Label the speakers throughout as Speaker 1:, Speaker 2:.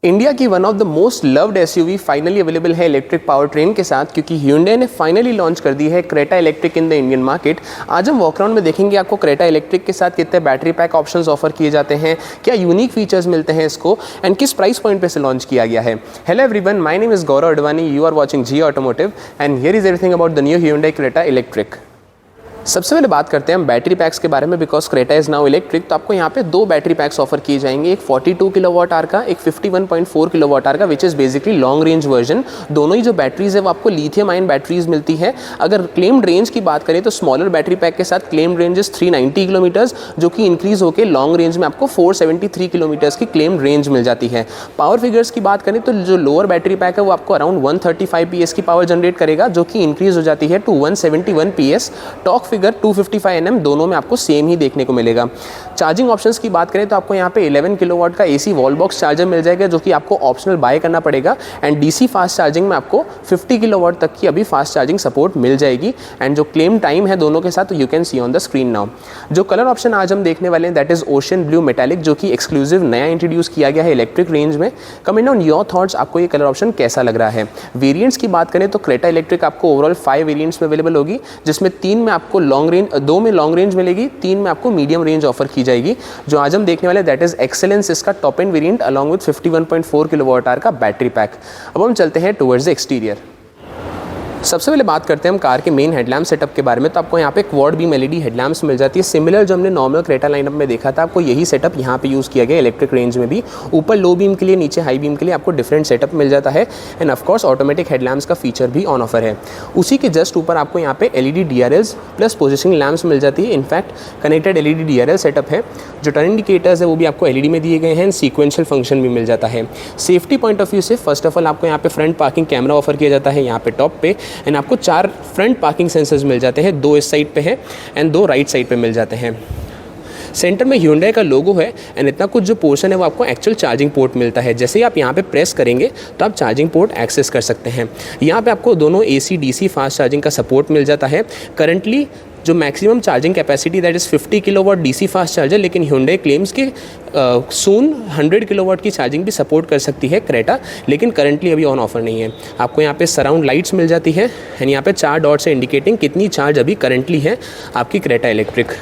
Speaker 1: India की one of the most loved SUV finally available है electric power train के साथ, क्योंकि Hyundai ने फाइनली लॉन्च कर दी है Creta electric in the Indian market. आज हम वॉक अराउंड में देखेंगे आपको क्रेटा इलेक्ट्रिक के साथ कितने बैटरी पैक ऑप्शंस ऑफर किए जाते हैं, क्या यूनिक फीचर्स मिलते हैं इसको, एंड किस प्राइस पॉइंट पे से लॉन्च किया गया है। Hello everyone, my name is Gaurav Advani, you are watching Zee automotive and here is everything about the new Hyundai Creta electric. सबसे पहले बात करते हैं हम बैटरी पैक्स के बारे में, because Creta is now electric. तो आपको यहाँ पे दो बैटरी पैक्स ऑफर किए जाएंगे, एक 42 किलोवाट आवर का, एक 51.4 किलोवाट आवर का, which is basically long range version. दोनों ही जो बैटरीज है वो आपको लिथियम आयन बैटरीज मिलती है। अगर क्लेम्ड रेंज की बात करें तो स्मॉलर बैटरी पैक के साथ क्लेम्ड रेंज इज 390 किलोमीटर्स, जो कि इंक्रीज होकर लॉन्ग रेंज में आपको 473 किलोमीटर्स की क्लेम्ड रेंज मिल जाती है। पावर फिगर्स की बात करें तो जो लोअर बैटरी पैक है वो आपको अराउंड 135 PS की पावर जनरेट करेगा, जो कि इंक्रीज हो जाती है to 171 PS। Torque figure 255 Nm, दोनों में आपको सेम ही देखने को मिलेगा। चार्जिंग ऑप्शंस की बात करें तो आपको यहाँ पे 11 किलोवाट का AC वॉल बॉक्स चार्जर मिल जाएगा, जो कि आपको ऑप्शनल बाय करना पड़ेगा। एंड DC फास्ट चार्जिंग में आपको 50 किलोवाट तक की अभी फास्ट चार्जिंग सपोर्ट मिल जाएगी। एंड जो क्लेम टाइम है दोनों के साथ you can see on the screen now. जो कलर ऑप्शन आज हम देखने वाले हैं that is ocean blue metallic, जो कि एक्सक्लूसिव नया इंट्रोड्यूस किया गया है इलेक्ट्रिक रेंज में। कमेंट ऑन योर थॉट्स, आपको ये कलर ऑप्शन कैसा लग रहा है। वेरियंट्स की बात करें तो क्रेटा इलेक्ट्रिक आपको ओवरऑल 5 वेरियंट्स में अवेलेबल होगी, जिसमें 3 में आपको लॉन्ग रेंज, 2 में लॉन्ग रेंज मिलेगी, 3 में आपको मीडियम रेंज ऑफर की जाएगी। जो आज हम देखने वाले दैट इज एक्सेलेंस, इसका top end variant along with 51.4 kilowatt our का बैटरी पैक। अब हम चलते हैं टुवर्ड्स द एक्सटीरियर। सबसे पहले बात करते हैं हम कार के मेन हेडलैम्प सेटअप के बारे में। तो आपको यहाँ पे क्वाड बीम LED हेडलैम्प्स मिल जाती है, सिमिलर जो हमने नॉर्मल क्रेटा लाइनअप में देखा था। आपको यही सेटअप यहाँ पे यूज़ किया गया इलेक्ट्रिक रेंज में भी। ऊपर लो बीम के लिए, नीचे हाई बीम के लिए आपको डिफरेंट सेटअप मिल जाता है। एंड ऑफकोर्स ऑटोमेटिक हेडलैम्प्स का फीचर भी ऑन ऑफर है। उसी के जस्ट ऊपर आपको यहाँ पे LED DRLs plus positioning lamps मिल जाती है। In fact connected LED DRL setup है। जो टर्न इंडिकेटर्स है वो भी आपको LED में दिए गए हैं। सीक्वेंशियल फंक्शन भी मिल जाता है। सेफ्टी पॉइंट ऑफ व्यू से फर्स्ट ऑफ ऑल आपको यहाँ पे फ्रंट पार्किंग कैमरा ऑफर किया जाता है यहाँ पे टॉप पे। एंड आपको 4 फ्रंट पार्किंग सेंसर्स मिल जाते हैं, 2 इस साइड पे हैं एंड 2 राइट साइड पे मिल जाते हैं। सेंटर में Hyundai का लोगो है एंड इतना कुछ जो पोर्शन है वो आपको एक्चुअल चार्जिंग पोर्ट मिलता है। जैसे ही आप यहाँ पे प्रेस करेंगे तो आप चार्जिंग पोर्ट एक्सेस कर सकते हैं। यहाँ पे आपको दोनों AC DC फास्ट चार्जिंग का सपोर्ट मिल जाता है। करंटली जो maximum charging capacity that is 50 kilowatt DC fast charger, लेकिन Hyundai क्लेम्स कि सून 100 किलोवाट की चार्जिंग भी सपोर्ट कर सकती है क्रेटा, लेकिन करंटली अभी ऑन ऑफर नहीं है। आपको यहाँ पे सराउंड लाइट्स मिल जाती है एंड यहाँ पे 4 डॉट से इंडिकेटिंग कितनी चार्ज अभी करंटली है आपकी क्रेटा इलेक्ट्रिक।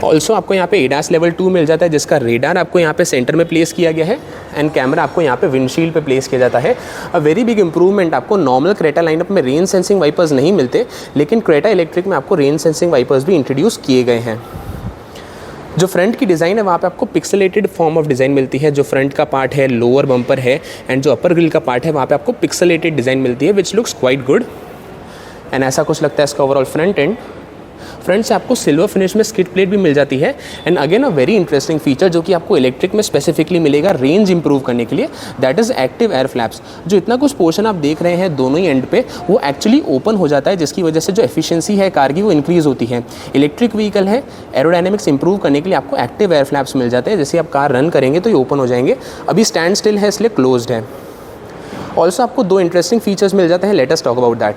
Speaker 1: ऑल्सो आपको यहाँ पे ADAS लेवल 2 मिल जाता है, जिसका रेडार आपको यहाँ पे सेंटर में प्लेस किया गया है एंड कैमरा आपको यहाँ पे विंडशील्ड पे प्लेस किया जाता है। A very big improvement. आपको नॉर्मल क्रेटा लाइनअप में रेन सेंसिंग वाइपर्स नहीं मिलते, लेकिन क्रेटा इलेक्ट्रिक में आपको रेन सेंसिंग वाइपर्स भी इंट्रोड्यूस किए गए हैं। जो फ्रंट की डिज़ाइन है वहाँ पे आपको पिक्सेलेटेड फॉर्म ऑफ डिज़ाइन मिलती है। जो फ्रंट का पार्ट है, लोअर बम्पर है एंड जो अपर ग्रिल का पार्ट है वहाँ पे आपको पिक्सेलेटेड डिज़ाइन मिलती है, which looks quite good. And ऐसा कुछ लगता है इसका ओवरऑल फ्रंट एंड। फ्रंट से आपको सिल्वर फिनिश में स्किड प्लेट भी मिल जाती है। And again a very interesting feature जो कि आपको इलेक्ट्रिक में स्पेसिफिकली मिलेगा रेंज इंप्रूव करने के लिए, that is active air flaps. जो इतना कुछ पोर्शन आप देख रहे हैं दोनों ही एंड पे, वो एक्चुअली ओपन हो जाता है, जिसकी वजह से जो एफिशिएंसी है कार की वो इंक्रीज़ होती है। इलेक्ट्रिक व्हीकल है, एरोडायनेमिक्स इंप्रूव करने के लिए आपको एक्टिव एयर फ्लैप्स मिल जाते हैं। जैसे आप कार रन करेंगे तो ये ओपन हो जाएंगे। अभी स्टैंड स्टिल है इसलिए क्लोज्ड है। ऑल्सो आपको 2 इंटरेस्टिंग फीचर्स मिल जाते हैं, let us talk about that.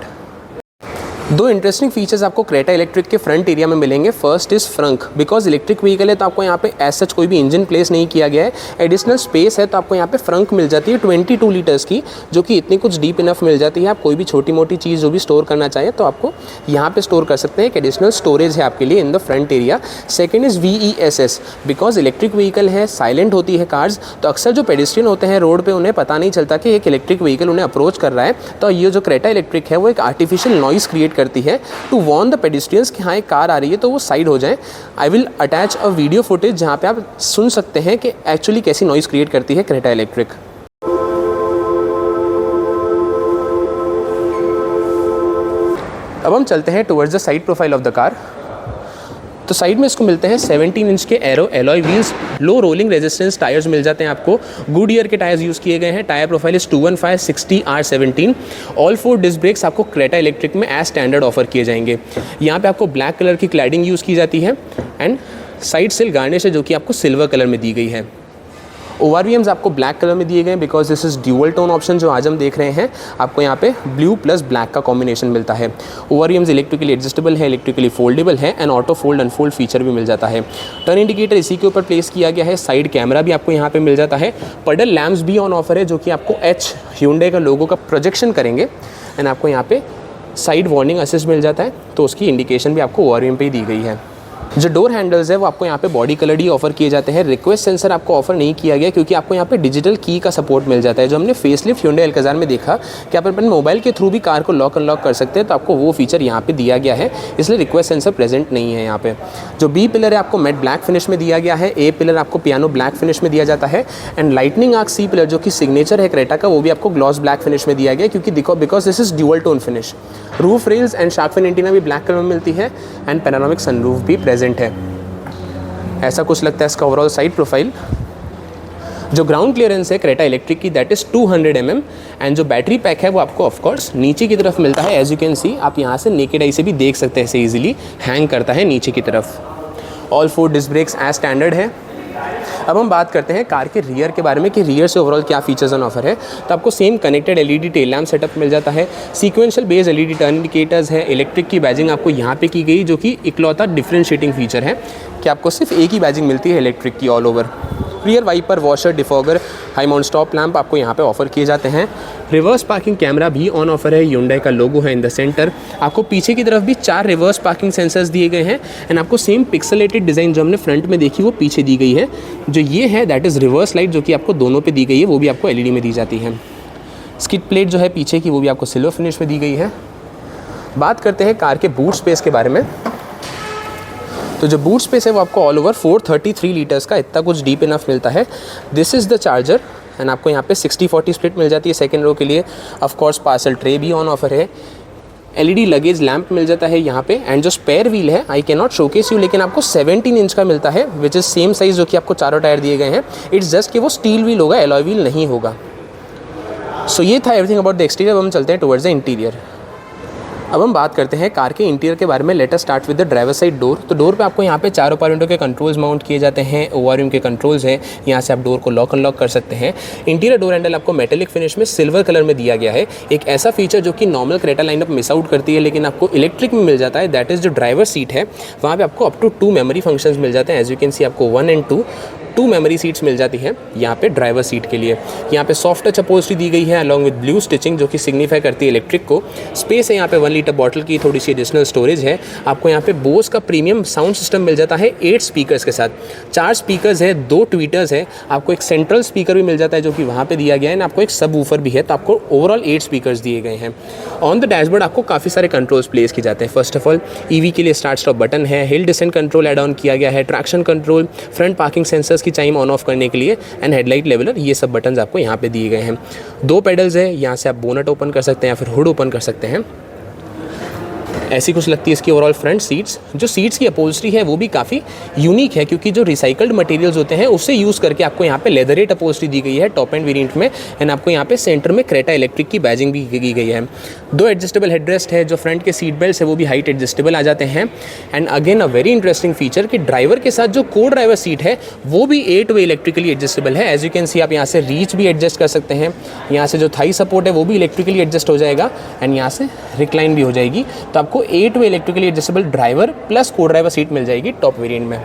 Speaker 1: 2 interesting features आपको क्रेटा इलेक्ट्रिक के फ्रंट एरिया में मिलेंगे। First is Frank, because electric vehicle है तो आपको यहाँ पे एज सच कोई भी इंजन प्लेस नहीं किया गया है। एडिशनल स्पेस है तो आपको यहाँ पे फ्रंक मिल जाती है 22 लीटर्स की, जो कि इतनी कुछ डीप इनफ मिल जाती है। आप कोई भी छोटी मोटी चीज़ जो भी स्टोर करना चाहें तो आपको यहाँ पे स्टोर कर सकते हैं। एक एडिशनल स्टोरेज है आपके लिए in the front area. Second is VESS, because electric vehicle है, साइलेंट होती है कार्स, तो अक्सर जो पेडिस्ट्रियन होते हैं रोड पर उन्हें पता नहीं चलता कि एक इलेक्ट्रिक व्हीकल उन्हें अप्रोच कर रहा है। तो ये जो क्रेटा इलेक्ट्रिक है वो एक आर्टिफिशियल नॉइज़ क्रिएट करती है टू वॉर्न द पेडिस्ट्रियंस कि हाँ एक कार आ रही है तो वो साइड हो जाएं। I will attach a video footage जहाँ पे आप सुन सकते हैं कि एक्चुअली कैसी नॉइज़ क्रिएट करती है क्रेटा इलेक्ट्रिक। अब हम चलते हैं towards the side profile of the car. तो साइड में इसको मिलते हैं 17 इंच के एरो एलॉय व्हील्स, लो रोलिंग रेजिस्टेंस टायर्स मिल जाते हैं आपको। गुडईयर के टायर्स यूज़ किए गए हैं। टायर प्रोफाइल इस 215/60R17। ऑल 4 डिस्क ब्रेक्स आपको क्रेटा इलेक्ट्रिक में एज स्टैंडर्ड ऑफर किए जाएंगे। यहाँ पे आपको ब्लैक कलर की क्लैडिंग यूज़ की जाती है एंड साइड सिल गार्निश है जो कि आपको सिल्वर कलर में दी गई है। ORVMs आपको ब्लैक कलर में दिए गए हैं because this is dual tone option जो आज हम देख रहे हैं, आपको यहाँ पे ब्लू प्लस ब्लैक का कॉम्बिनेशन मिलता है। ORVMs इलेक्ट्रिकली एडजस्टेबल है, इलेक्ट्रिकली फोल्डेबल है and auto fold unfold feature भी मिल जाता है। टर्न इंडिकेटर इसी के ऊपर प्लेस किया गया है, साइड कैमरा भी आपको यहाँ पे मिल जाता है। पडल लैम्प्स भी ऑन ऑफर है जो कि आपको Hyundai का लोगो का प्रोजेक्शन करेंगे एंड आपको यहाँ पे साइड वार्निंग असिस्ट मिल जाता है, तो उसकी इंडिकेशन भी आपको ORVM पे ही दी गई है। जो डोर हैंडल्स है वो आपको यहाँ पे बॉडी कलर्ड ही ऑफर किए जाते हैं। रिक्वेस्ट सेंसर आपको ऑफर नहीं किया गया क्योंकि आपको यहाँ पे डिजिटल की का सपोर्ट मिल जाता है। जो हमने फेसलिफ्ट Hyundai अल्काज़ार में देखा कि आप अपने मोबाइल के थ्रू भी कार को लॉक अनलॉक कर सकते हैं, तो आपको वो फीचर यहाँ पे दिया गया है, इसलिए रिक्वेस्ट सेंसर प्रेजेंट नहीं है यहाँ पे। जो बी पिलर है आपको मैट ब्लैक फिनिश में दिया गया है, ए पिलर आपको पियानो ब्लैक फिनिश में दिया जाता है and lightning arc C pillar जो कि सिग्नेचर है क्रेटा का, वो भी आपको ग्लॉस ब्लैक फिनिश में दिया गया क्योंकि because this is dual tone finish. Roof rails and shark fin antenna भी ब्लैक कलर में मिलती है एंड पैनोरामिक सनरूफ भी प्रेजेंट है। ऐसा कुछ लगता है इसका ओवरऑल साइड प्रोफाइल। जो ग्राउंड क्लियरेंस है क्रेटा इलेक्ट्रिक की दैट इज़ 200 mm एंड जो बैटरी पैक है वो आपको ऑफकोर्स नीचे की तरफ मिलता है। एज यू कैन सी, आप यहाँ से नेकेड आई से भी देख सकते हैं, ऐसे ईजिली हैंग करता है नीचे की तरफ। All 4 disc brakes as standard है। अब हम बात करते हैं कार के रियर के बारे में कि रियर से ओवरऑल क्या फीचर्स ऑन ऑफर है। तो आपको same connected LED tail lamp setup मिल जाता है, sequential based LED turn indicators है, इलेक्ट्रिक की बैजिंग आपको यहाँ पे की गई जो कि इकलौता डिफरेंशिएटिंग फीचर है कि आपको सिर्फ एक ही बैजिंग मिलती है इलेक्ट्रिक की all over. Rear wiper, washer, defogger, high mount stop lamp आपको यहाँ पे ऑफर किए जाते हैं। रिवर्स पार्किंग कैमरा भी ऑन ऑफर है, Hyundai का लोगो है इन द सेंटर। आपको पीछे की तरफ भी 4 रिवर्स पार्किंग सेंसर्स दिए गए हैं एंड आपको सेम पिक्सेलेटेड डिज़ाइन जो हमने फ्रंट में देखी वो पीछे दी गई है। जो ये है दैट इज़ रिवर्स लाइट जो कि आपको दोनों पे दी गई है, वो भी आपको LED में दी जाती है। स्किड प्लेट जो है पीछे की वो भी आपको सिल्वर फिनिश में दी गई है। बात करते हैं कार के बूट स्पेस के बारे में। तो जो बूट स्पेस है वो आपको ऑल ओवर 433 लीटर्स का इतना कुछ डीप इनफ मिलता है। This is the charger and आपको यहाँ पे 60-40 स्प्लिट मिल जाती है सेकेंड रो के लिए। ऑफकोर्स पार्सल ट्रे भी ऑन ऑफर है। LED लगेज लैंप मिल जाता है यहाँ पे एंड जो स्पेयर व्हील है I can not showcase you, लेकिन आपको 17 इंच का मिलता है विच इज़ सेम साइज़ जो कि आपको चारों टायर दिए गए हैं। इट्स जस्ट कि वो स्टील व्हील होगा, एलॉय व्हील नहीं होगा। सो ये था एवरीथिंग अबाउट द एक्सटीरियर। अब हम चलते हैं टुवर्ड्स द इंटीरियर। अब हम बात करते हैं कार के इंटीरियर के बारे में। Let us start with the driver side door. तो डोर पे आपको यहाँ पे चारों पावर विंडो के कंट्रोल्स माउंट किए जाते हैं, ORVM के कंट्रोल्स हैं, यहाँ से आप डोर को लॉक अनलॉक कर सकते हैं। इंटीरियर डोर हैंडल आपको मेटेलिक फिनिश में सिल्वर कलर में दिया गया है। एक ऐसा फीचर जो कि normal Creta lineup miss out करती है लेकिन आपको इलेक्ट्रिक में मिल जाता है, दैट इज़ जो ड्राइवर सीट है वहाँ पर आपको अप टू 2 मेमोरी फंक्शंस मिल जाते हैं। एज यू कैन सी आपको 1 and 2 मेमोरी सीट्स मिल जाती हैं यहाँ पे ड्राइवर सीट के लिए। यहाँ पे सॉफ्ट टच अपहोल्स्ट्री दी गई है अलॉन्ग विद ब्लू स्टिचिंग जो कि सिग्निफाई करती है इलेक्ट्रिक को। स्पेस है यहाँ पे 1 लीटर बॉटल की, थोड़ी सी एडिशनल स्टोरेज है। आपको यहाँ पे बोस का प्रीमियम साउंड सिस्टम मिल जाता है 8 स्पीकर्स के साथ। 4 स्पीकर्स है, 2 ट्वीटर्स है, आपको एक सेंट्रल स्पीकर भी मिल जाता है जो कि वहाँ पे दिया गया है, आपको एक सब वूफर भी है, तो आपको ओवरऑल 8 स्पीकर्स दिए गए हैं। ऑन द डैशबोर्ड आपको काफ़ी सारे कंट्रोल्स प्लेस किए जाते हैं। फर्स्ट ऑफ ऑल EV के लिए स्टार्ट स्टॉप बटन है, hill descent control add on किया गया है, traction control, front parking sensors की चाइम ऑन ऑफ करने के लिए एंड हेडलाइट लेवलर, ये सब बटन्स आपको यहाँ पे दिए गए हैं। 2 पेडल्स है, यहाँ से आप बोनट ओपन कर सकते हैं या फिर हुड ओपन कर सकते हैं। ऐसी कुछ लगती है इसकी ओवरऑल फ्रंट सीट्स। जो सीट्स की अपहोल्स्ट्री है वो भी काफ़ी यूनिक है क्योंकि जो रिसाइकल्ड मटेरियल्स होते हैं उससे यूज़ करके आपको यहाँ पे लेदरेट अपहोल्स्ट्री दी गई है टॉप एंड वेरिएंट में एंड आपको यहाँ पे सेंटर में क्रेटा इलेक्ट्रिक की बैजिंग भी की गई है। 2 एडजस्टेबल हेडरेस्ट है, जो फ्रंट के सीट बेल्ट है वो भी हाइट एडजस्टेबल आ जाते हैं and again a very interesting feature कि ड्राइवर के साथ जो को ड्राइवर सीट है वो भी 8 वे इलेक्ट्रिकली एडजस्टेबल है। एज यू कैन सी आप यहाँ से रीच भी एडजस्ट कर सकते हैं, यहाँ से जो थाई सपोर्ट है वो भी इलेक्ट्रिकली एडजस्ट हो जाएगा एंड यहाँ से रिक्लाइन भी हो जाएगी, तो आपको 8 वे इलेक्ट्रिकली एडजस्टेबल ड्राइवर प्लस को ड्राइवर सीट मिल जाएगी टॉप वेरिएंट में।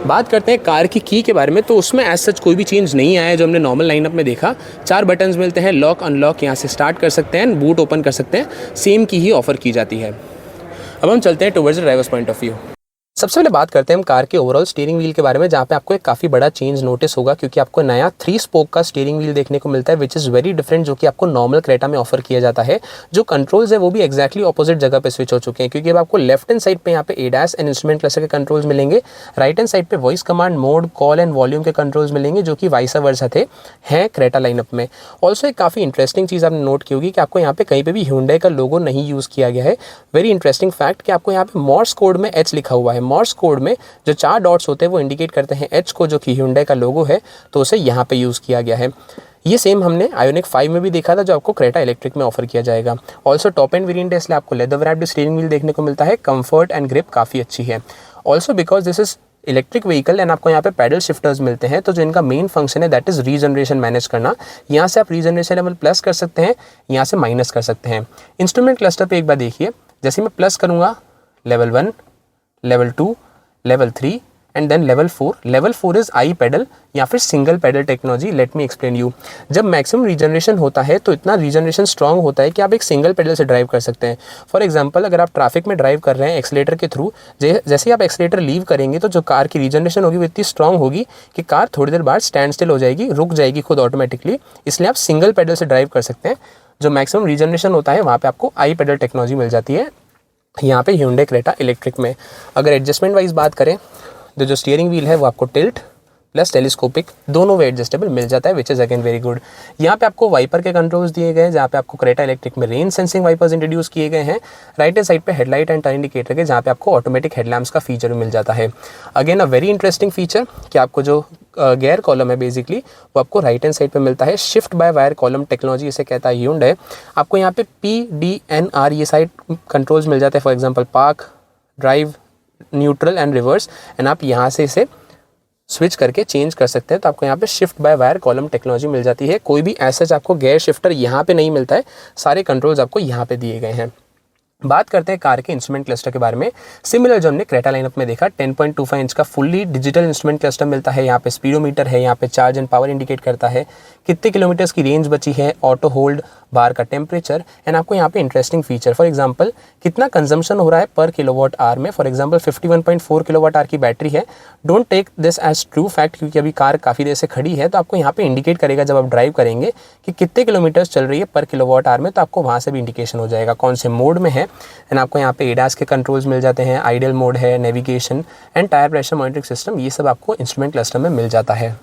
Speaker 1: बात करते हैं कार की की बरे में, तो उसमें एज सच कोई भी चेंज नहीं आया है जो हमने नॉर्मल लाइनअप में देखा। 4 बटन्स मिलते हैं, लॉक अनलॉक यहाँ से स्टार्ट कर सकते हैं, बूट ओपन कर सकते हैं, सेम की ही ऑफर की जाती है। अब हम चलते हैं towards the drivers point of view. सबसे पहले बात करते हैं हम कार के ओवरऑल स्टीयरिंग व्हील के बारे में, जहाँ पे आपको एक काफ़ी बड़ा चेंज नोटिस होगा क्योंकि आपको नया 3 स्पोक का स्टीयरिंग व्हील देखने को मिलता है विच इज़ वेरी डिफरेंट जो कि आपको नॉर्मल क्रेटा में ऑफर किया जाता है। जो कंट्रोल्स है वो भी एक्जैक्टली ऑपोजिट जगह पे स्विच हो चुके हैं क्योंकि अब आपको लेफ्ट हैंड साइड पे यहाँ पे ADAS एंड इंस्ट्रूमेंट क्लस्टर के कंट्रोल्स मिलेंगे, राइट हैंड साइड पे voice command, mode, call and volume के कंट्रोल्स मिलेंगे जो कि वाइस वर्सा थे हैं क्रेटा लाइनअप में। ऑल्सो एक काफ़ी इंटरेस्टिंग चीज़ आपने नोट की होगी कि आपको यहाँ पे कहीं पे भी Hyundai का लोगो नहीं यूज़ किया गया है। वेरी इंटरेस्टिंग फैक्ट कि आपको यहाँ पे मॉर्स कोड में H लिखा हुआ है। मॉर्स कोड में जो 4 डॉट्स होते हैं वो इंडिकेट करते हैं H को, जो कि Hyundai का लोगो है, तो उसे यहाँ पे यूज़ किया गया है। ये सेम हमने आयोनिक 5 में भी देखा था जो आपको क्रेटा इलेक्ट्रिक में ऑफर किया जाएगा। ऑल्सो टॉप एंड वेरिएंट है इसलिए आपको लेदर रैप्ड स्टीयरिंग व्हील देखने को मिलता है। कंफर्ट एंड ग्रिप काफ़ी अच्छी है। Also because this is electric vehicle and आपको यहाँ पे पैडल शिफ्टर्स मिलते हैं, तो जो इनका मेन फंक्शन है दैट इज़ रीजनरेशन मैनेज करना। यहाँ से आप रीजनरेशन लेवल प्लस कर सकते हैं, यहाँ से माइनस कर सकते हैं। इंस्ट्रूमेंट क्लस्टर पे एक बार देखिए, जैसे मैं प्लस करूँगा level 1, level 2, level 3 and then level 4। Level 4 is i pedal या फिर single pedal technology. Let me explain you. जब मैक्सिमम रीजनरेशन होता है तो इतना रीजनरेशन स्ट्रॉन्ग होता है कि आप एक सिंगल पेडल से ड्राइव कर सकते हैं। फॉर एग्जांपल, अगर आप ट्रैफिक में ड्राइव कर रहे हैं एक्सीलेटर के थ्रू, जैसे ही आप एक्सीलेटर लीव करेंगे तो जो कार की रीजनरेशन होगी वो इतनी स्ट्रॉन्ग होगी कि कार थोड़ी देर बाद स्टैंड स्टिल हो जाएगी, रुक जाएगी खुद ऑटोमेटिकली। इसलिए आप सिंगल पेडल से ड्राइव कर सकते हैं। जो मैक्सिमम रीजनरेशन होता है वहाँ पर आपको आई पेडल टेक्नोलॉजी मिल जाती है यहाँ पे Hyundai क्रेटा इलेक्ट्रिक में। अगर एडजस्टमेंट वाइज बात करें तो जो स्टीयरिंग व्हील है वो आपको टिल्ट प्लस टेलीस्कोपिक दोनों वे एडजस्टेबल मिल जाता है, which is again very good. यहाँ पे आपको वाइपर के कंट्रोल्स दिए गए हैं, जहाँ पे आपको क्रेटा इलेक्ट्रिक में रेन सेंसिंग वाइपर्स इंट्रोड्यूस किए गए हैं। राइट हैंड साइड पे हेडलाइट एंड टर्न इंडिकेटर के, जहाँ पे आपको ऑटोमेटिक हेडलैम्प्स का फीचर भी मिल जाता है। Again a very interesting feature कि आपको जो गेयर कॉलम है बेसिकली वो आपको राइट हैंड साइड पे मिलता है। Shift by wire column technology इसे कहता है Hyundai। आपको यहाँ पे PDNR ये साइड कंट्रोल्स मिल जाते हैं, for example park, drive, neutral and reverse, and आप यहाँ से इसे स्विच करके चेंज कर सकते हैं। तो आपको यहाँ पे shift by wire column technology मिल जाती है। कोई भी ऐसा आपको गेयर शिफ्टर यहाँ पे नहीं मिलता है, सारे कंट्रोल्स आपको यहाँ पे दिए गए हैं। बात करते हैं कार के इंस्ट्रूमेंट क्लस्टर के बारे में। सिमिलर जो हमने क्रेटा लाइनअप में देखा, 10.25 इंच का फुल्ली डिजिटल इंस्ट्रूमेंट क्लस्टर मिलता है। यहाँ पे स्पीडोमीटर है, यहाँ पे चार्ज एंड पावर इंडिकेट करता है, कितने किलोमीटर्स की रेंज बची है, ऑटो होल्ड, बार का टेम्परेचर, एंड आपको यहाँ पे इंटरेस्टिंग फीचर, फॉर एग्जांपल कितना कंजम्पशन हो रहा है पर किलोवाट आवर में। फॉर एग्जांपल 51.4 किलोवाट आवर की बैटरी है। Don't take this as true fact, क्योंकि अभी कार काफ़ी देर से खड़ी है, तो आपको यहाँ पे इंडिकेट करेगा जब आप ड्राइव करेंगे कि कितने किलोमीटर्स चल रही है पर किलोवाट आवर में, तो आपको वहाँ से भी इंडिकेशन हो जाएगा कौन से मोड में है। एंड आपको यहाँ पे ADAS के कंट्रोल्स मिल जाते हैं, आइडल मोड है, navigation and tyre pressure monitoring system, ये सब आपको इंस्ट्रूमेंट क्लस्टर में मिल जाता है।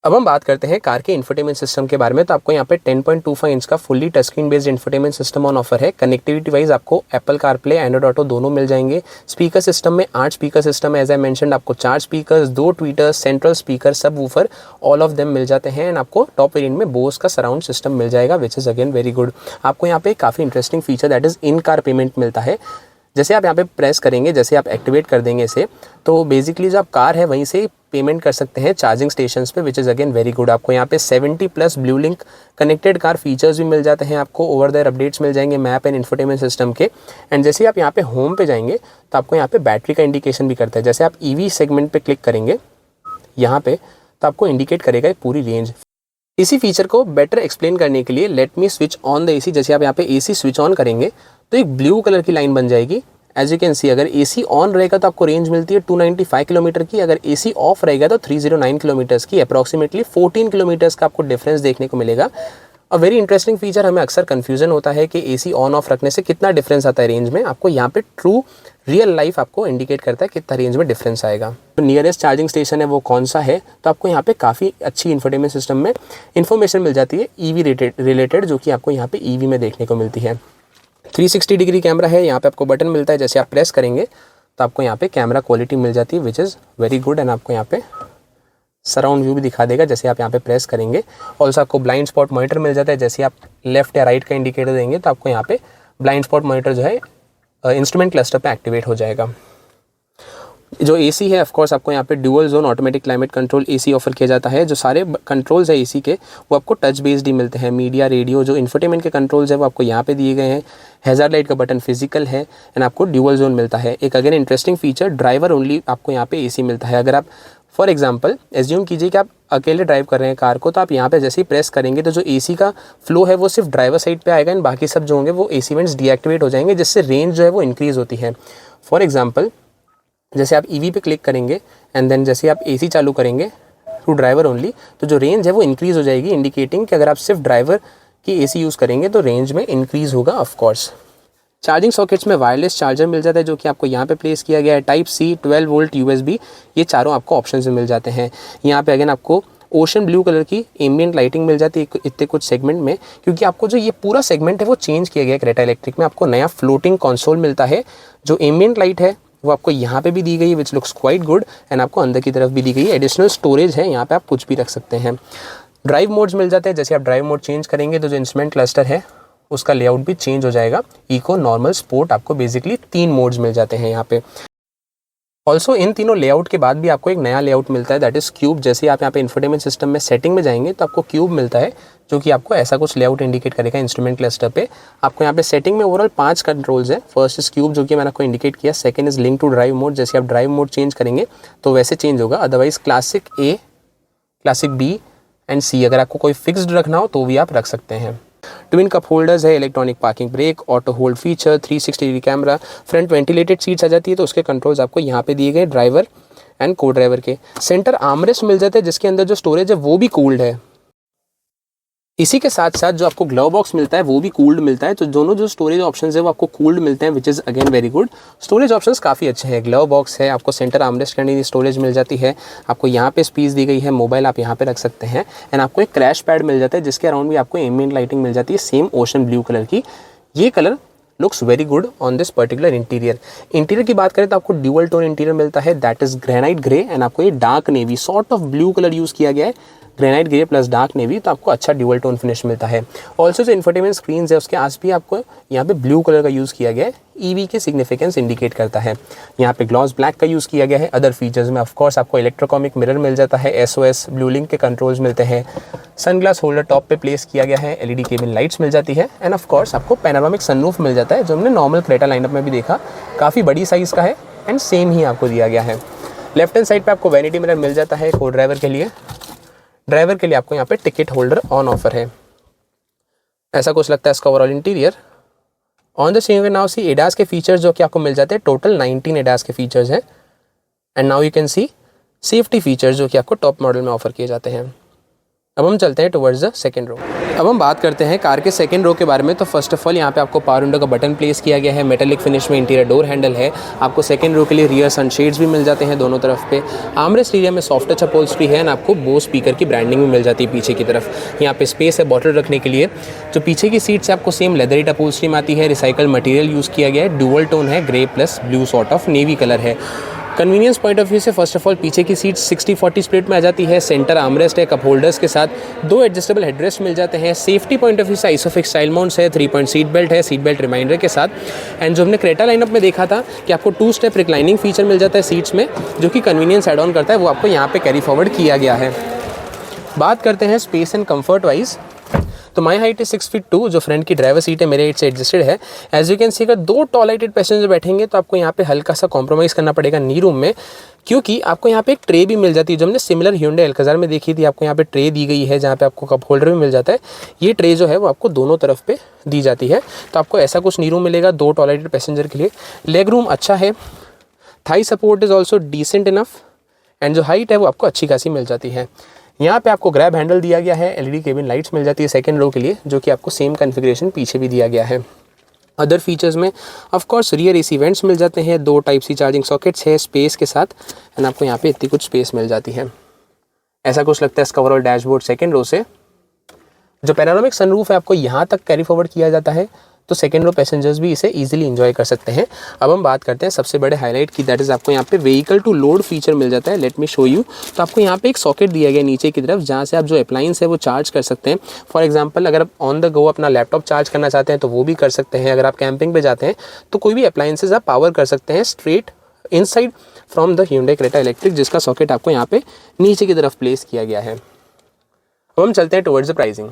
Speaker 1: अब हम बात करते हैं कार के इंफोटेनमेंट सिस्टम के बारे में। तो आपको यहाँ पे 10.25 इंच का fully touch screen based infotainment system on offer है। कनेक्टिविटी वाइज आपको एप्पल कारप्ले, एंड्रॉइड ऑटो दोनों मिल जाएंगे। स्पीकर सिस्टम में 8 स्पीकर सिस्टम है, एज आई मेंशनड आपको 4 स्पीकर्स, 2 ट्वीटर्स, सेंट्रल स्पीकर, सब वूफर, ऑल ऑफ देम मिल जाते हैं। एंड आपको टॉप वेरिएंट में बोस का सराउंड सिस्टम मिल जाएगा, which is again very good. आपको यहाँ पे काफ़ी interesting feature that is in car payment मिलता है। जैसे आप यहाँ पे प्रेस करेंगे, जैसे आप एक्टिवेट कर देंगे इसे, तो बेसिकली जो आप कार है वहीं से पेमेंट कर सकते हैं चार्जिंग स्टेशंस पे, which is again very good. आपको यहाँ पे 70+ blue link connected car features भी मिल जाते हैं। आपको ओवर द एयर अपडेट्स मिल जाएंगे मैप एंड इंफोटेनमेंट सिस्टम के। एंड जैसे आप यहाँ पे होम पे जाएंगे तो आपको यहाँ पे बैटरी का इंडिकेशन भी करता है। जैसे आप EV सेगमेंट पे क्लिक करेंगे यहाँ पे, तो आपको इंडिकेट करेगा ये पूरी रेंज। इसी फीचर को बेटर एक्सप्लेन करने के लिए let me switch on the AC। जैसे आप यहाँ पे AC स्विच ऑन करेंगे तो एक ब्लू कलर की लाइन बन जाएगी। एज यू कैन सी, अगर AC ऑन रहेगा तो आपको रेंज मिलती है 295 किलोमीटर की, अगर AC ऑफ रहेगा तो 309 किलोमीटर्स की। अप्रॉक्सीमेटली 14 किलोमीटर्स का आपको डिफरेंस देखने को मिलेगा। अ वेरी इंटरेस्टिंग फीचर, हमें अक्सर कन्फ्यूजन होता है कि AC ऑन ऑफ रखने से कितना डिफरेंस आता है रेंज में। आपको यहाँ पे ट्रू रियल लाइफ आपको इंडिकेट करता है कितना रेंज में डिफरेंस आएगा। तो नियरेस्ट चार्जिंग स्टेशन है वो कौन सा है, तो आपको यहाँ पे काफ़ी अच्छी इंफोटेनमेंट सिस्टम में इन्फॉर्मेशन मिल जाती है EV रिलेटेड, जो कि आपको यहाँ पे EV में देखने को मिलती है। 360 डिग्री कैमरा है, यहाँ पे आपको बटन मिलता है, जैसे आप प्रेस करेंगे तो आपको यहाँ पे कैमरा क्वालिटी मिल जाती है, which is very good. And आपको यहाँ पे सराउंड व्यू भी दिखा देगा जैसे आप यहाँ पे प्रेस करेंगे। ऑल्सो आपको ब्लाइंड स्पॉट मॉनिटर मिल जाता है, जैसे आप लेफ्ट या राइट का इंडिकेटर देंगे तो आपको यहाँ पे ब्लाइंड स्पॉट मॉनिटर जो है इंस्ट्रूमेंट क्लस्टर पे एक्टिवेट हो जाएगा। जो AC है ऑफकोर्स आपको यहाँ पे dual zone automatic climate control AC offer किया जाता है। जो सारे कंट्रोल्स है AC के वो आपको टच बेस्ड ही मिलते हैं। मीडिया, रेडियो, जो इन्फोटेनमेंट के कंट्रोल्स है वो आपको यहाँ पे दिए गए हैं। हैज़ार्ड लाइट का बटन फिजिकल है एंड आपको ड्यूअल जोन मिलता है। एक again interesting feature, driver only आपको यहाँ पे AC मिलता है। अगर आप फॉर एग्जाम्पल एज्यूम कीजिए कि आप अकेले ड्राइव कर रहे हैं कार को, तो आप यहाँ पे जैसे ही प्रेस करेंगे तो जो AC का फ्लो है वो सिर्फ ड्राइवर साइड पे आएगा एंड बाकी सब जो होंगे वो AC वेंट्स डीएक्टिवेट हो जाएंगे, जिससे रेंज जो है वो इंक्रीज़ होती है। फॉर एग्जाम्पल जैसे आप EV पे क्लिक करेंगे एंड देन जैसे आप AC चालू करेंगे टू ड्राइवर ओनली, तो जो रेंज है वो इंक्रीज़ हो जाएगी, इंडिकेटिंग कि अगर आप सिर्फ ड्राइवर की AC यूज़ करेंगे तो रेंज में इंक्रीज़ होगा ऑफकोर्स। चार्जिंग सॉकेट्स में वायरलेस चार्जर मिल जाता है, जो कि आपको यहाँ पे प्लेस किया गया है। टाइप C, 12 वोल्ट USB, ये चारों आपको ऑप्शन मिल जाते हैं। यहाँ पे अगेन आपको ओशन ब्लू कलर की एम्बिएंट लाइटिंग मिल जाती है इतने कुछ सेगमेंट में, क्योंकि आपको जो ये पूरा सेगमेंट है वो चेंज किया गया है क्रेटा इलेक्ट्रिक में। आपको नया फ्लोटिंग कंसोल मिलता है। जो एम्बिएंट लाइट है वो आपको यहाँ पे भी दी गई है, which looks quite good, and आपको अंदर की तरफ भी दी गई है। एडिशनल स्टोरेज है, यहाँ पे आप कुछ भी रख सकते हैं। ड्राइव मोड्स मिल जाते हैं, जैसे आप ड्राइव मोड चेंज करेंगे तो जो इंस्ट्रूमेंट क्लस्टर है उसका लेआउट भी चेंज हो जाएगा। इको, नॉर्मल, स्पोर्ट, आपको बेसिकली 3 मोड्स मिल जाते हैं यहाँ पे। ऑल्सो इन तीनों लेआउट के बाद भी आपको एक नया लेआउट मिलता है, दैट इज़ क्यूब। जैसे आप यहाँ पे इंफोटेनमेंट सिस्टम में सेटिंग में जाएंगे तो आपको क्यूब मिलता है, जो कि आपको ऐसा कुछ लेआउट इंडिकेट करेगा इंस्ट्रूमेंट क्लस्टर पे। आपको यहाँ पे सेटिंग में ओवरऑल 5 कंट्रोल्स हैं। फर्स्ट इज क्यूब, जो कि मैंने आपको इंडिकेट किया। Second is link to drive mode, जैसे आप ड्राइव मोड चेंज करेंगे तो वैसे चेंज होगा। Otherwise classic A, classic B and C, अगर आपको कोई फिक्स्ड रखना हो तो भी आप रख सकते हैं। ट्विन कप होल्डर्स है, electronic parking brake, auto hold feature, 360 degree camera, front ventilated seats आ जाती है तो उसके कंट्रोल्स आपको यहाँ पे दिए गए ड्राइवर एंड को ड्राइवर के। सेंटर आर्मरेस्ट मिल जाते हैं जिसके अंदर जो स्टोरेज है वो भी कूल्ड है। इसी के साथ साथ जो आपको ग्लव बॉक्स मिलता है वो भी कूल्ड मिलता है। तो दोनों जो स्टोरेज ऑप्शंस है वो आपको कूल्ड मिलते हैं, which is again very good. Storage options काफ़ी अच्छे हैं। ग्लव बॉक्स है, आपको सेंटर आर्मरेस्ट करने की स्टोरेज मिल जाती है, आपको यहाँ पे स्पेस दी गई है, मोबाइल आप यहाँ पे रख सकते हैं, एंड आपको एक क्रैश पैड मिल जाता है जिसके अराउंड भी आपको एम्बिएंट लाइटिंग मिल जाती है, सेम ओशन ब्लू कलर की। ये colour looks very good on this particular interior. Interior की बात करें तो आपको ड्यूअल टोन इंटीरियर मिलता है, that is granite grey, and आपको ये dark navy sort of blue colour use किया गया है, granite grey plus dark navy, तो आपको अच्छा ड्यूअल टोन फिनिश मिलता है। ऑल्सो जो इन्फोटेनमेंट स्क्रीन है उसके आस भी आपको यहाँ पे ब्लू कलर का यूज़ किया गया है, ईवी के सिग्निफिकेंस इंडिकेट करता है। यहाँ पे ग्लॉस ब्लैक का यूज़ किया गया है। अदर फीचर्स में ऑफकोर्स आपको इलेक्ट्रोकॉमिक मिरर मिल जाता है, SOS ब्लू लिंक के कंट्रोल्स मिलते हैं, सनग्लास होल्डर टॉप पे प्लेस किया गया है, LED केबिन लाइट्स मिल जाती है, एंड ऑफकोर्स आपको पैनोरामिक सनरूफ मिल जाता है जो हमने नॉर्मल क्रेटा लाइनअप में भी देखा, काफ़ी बड़ी साइज़ का है एंड सेम ही आपको दिया गया है। लेफ्ट हैंड साइड पर आपको वैनिटी मिरर मिल जाता है को ड्राइवर के लिए। ड्राइवर के लिए आपको यहाँ पे टिकट होल्डर ऑन ऑफर है। ऐसा कुछ लगता है इसका overall interior. On the same way now see ADAS के फीचर्स जो कि आपको मिल जाते हैं, टोटल 19 एडास के फीचर्स हैं, and now you can see safety features जो कि आपको टॉप मॉडल में ऑफर किए जाते हैं। अब हम चलते हैं टुवर्ड्स द सेकंड रो। अब हम बात करते हैं कार के सेकंड रो के बारे में। तो फर्स्ट ऑफ ऑल यहाँ पे आपको पावर विंडो का बटन प्लेस किया गया है, मेटालिक फिनिश में इंटीरियर डोर हैंडल है, आपको सेकंड रो के लिए रियर सनशेड्स भी मिल जाते हैं दोनों तरफ पे। आर्मरेस्ट एरिया में सॉफ्ट टच अपहोल्स्ट्री है, एंड आपको बोस स्पीकर की ब्रांडिंग भी मिल जाती है पीछे की तरफ। यहाँ पे स्पेस है बॉटल रखने के लिए। जो पीछे की सीट से आपको सेम लेदरिट अपहोल्स्ट्री में आती है, रिसाइकल मटेरियल यूज़ किया गया है, डुअल टोन है, grey plus blue sort of navy colour है। कन्वीनियंस पॉइंट ऑफ व्यू से फर्स्ट ऑफ ऑल पीछे की सीट 60-40 स्प्लिट में आ जाती है, सेंटर आर्मरेस्ट है, कप होल्डर्स के साथ 2 एडजस्टेबल हेडरेस्ट मिल जाते हैं। सेफ्टी पॉइंट ऑफ व्यू से आइसोफिक्स स्टाइल माउंट्स है, 3 पॉइंट सीट बेल्ट है, सीट बेल्ट रिमाइंडर के साथ। एंड जो हमने क्रेटा लाइनअप में देखा था कि आपको 2 स्टेप रिक्लाइनिंग फीचर मिल जाता है सीट्स में, जो कि कन्वीनियंस एड ऑन करता है, वो आपको यहाँ पे कैरी फॉरवर्ड किया गया है। बात करते हैं स्पेस एंड कम्फर्ट वाइज। तो माई हाइट इज 6 फीट 2, जो फ्रंट की ड्राइवर सीट है मेरे हाइट से एडजस्टेड है। एज यू कैन सी अगर 2 टॉयलेटेड पैसेंजर बैठेंगे तो आपको यहाँ पे हल्का सा कॉम्प्रोमाइज़ करना पड़ेगा नी रूम में, क्योंकि आपको यहाँ पे एक ट्रे भी मिल जाती है जो हमने सिमिलर Hyundai Alcazar में देखी थी। आपको यहाँ पे ट्रे दी गई है जहाँ पे आपको कप होल्डर भी मिल जाता है। ये ट्रे जो है वो आपको दोनों तरफ पे दी जाती है, तो आपको ऐसा कुछ नी रूम मिलेगा 2 टॉयलेटेड पैसेंजर के लिए। लेग रूम अच्छा है, thigh support is also decent enough, and जो हाइट है वो आपको अच्छी खासी मिल जाती है। यहाँ पे आपको ग्रैब हैंडल दिया गया है, LED केबिन लाइट्स मिल जाती है सेकंड रो के लिए, जो कि आपको सेम कॉन्फ़िगरेशन पीछे भी दिया गया है। अदर फीचर्स में of course rear AC vents मिल जाते हैं, 2 टाइप C चार्जिंग सॉकेट्स है स्पेस के साथ, एंड आपको यहाँ पे इतनी कुछ स्पेस मिल जाती है। ऐसा कुछ लगता है इसका ओवरऑल डैशबोर्ड सेकंड रो से। जो पैनोरामिक सनरूफ है आपको यहाँ तक कैरी फॉरवर्ड किया जाता है, तो सेकंड रो पैसेंजर्स भी इसे इजीली एंजॉय कर सकते हैं। अब हम बात करते हैं सबसे बड़े हाईलाइट की, दैट इज़ आपको यहाँ पे व्हीकल टू लोड फीचर मिल जाता है। Let me show you. तो आपको यहाँ पे एक सॉकेट दिया गया नीचे की तरफ, जहाँ से आप जो अप्लायंस है वो चार्ज कर सकते हैं। फॉर एग्जांपल अगर आप ऑन द गो अपना लैपटॉप चार्ज करना चाहते हैं तो वो भी कर सकते हैं। अगर आप कैंपिंग पे जाते हैं तो कोई भी अप्लायंसेज आप पावर कर सकते हैं straight inside from the Hyundai Creta electric, जिसका सॉकेट आपको यहाँ पे नीचे की तरफ प्लेस किया गया है। अब हम चलते हैं टुवर्ड्स द प्राइसिंग।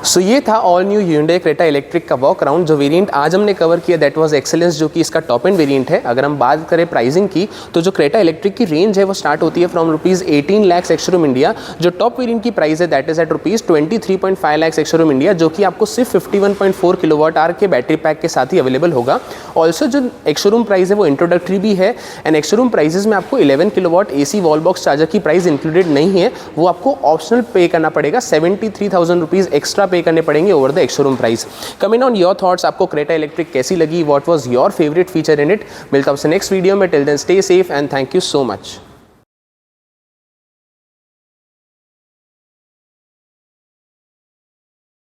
Speaker 1: सो ये था all new Hyundai Creta electric का वॉक अराउंड। जो वेरिएंट आज हमने कवर किया दैट वाज एक्सेलेंस, जो कि इसका टॉप एंड वेरिएंट है। अगर हम बात करें प्राइसिंग की, तो जो Creta इलेक्ट्रिक की रेंज है वो स्टार्ट होती है फ्रॉम ₹18 लाख एक्स-शोरूम इंडिया। जो टॉप वेरिएंट की प्राइस है that is at ₹23.5 lakh ex showroom India, जो कि आपको सिर्फ 51.4 kWh के बैटरी पैक के साथ ही अवेलेबल होगा। ऑल्सो जो एक्स-शोरूम प्राइस है वो इंट्रोडक्टरी भी है, एंड एक्स-शोरूम प्राइजेस में आपको 11 kilowatt AC wall box charger की प्राइस इंक्लूडेड नहीं है, वो आपको ऑप्शनल पे करना पड़ेगा। 73,000 रुपीज़ एक्स्ट्रा पे करने पड़ेंगे over the ex showroom price. Coming on your thoughts, आपको Creta इलेक्ट्रिक कैसी लगी, what was your favourite feature in it. मिलता हूं आपसे नेक्स्ट वीडियो में। Till then stay safe and thank you so much.